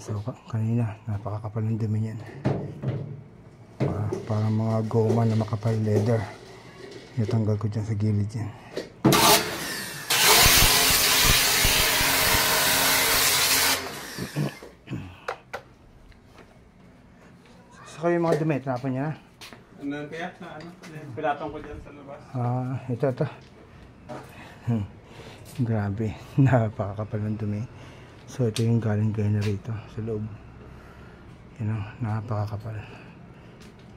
So kanina napakakapal ng dumi yan. Parang mga goma na makapal, leather. Natanggal ko dyan sa gilid yan. So yung mga dumi, tinapon niya na. Ano kaya? Pilatong ko dyan sa labas. Ito. Grabe, napakakapal ng dumi. So ito yung galing na rito sa loob. Napakakapal.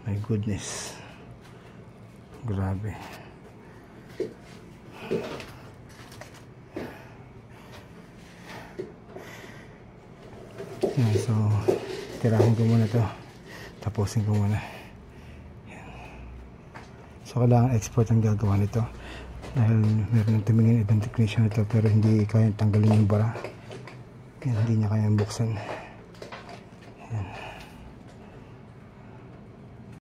My goodness. Grabe. So tirahin ko muna to. Tapusin ko muna. So kailangan expert ang gagawa nito. Dahil meron ng tumingin ibang technician ito pero hindi kayang tanggalin yung bara. Hindi niya kayang buksan.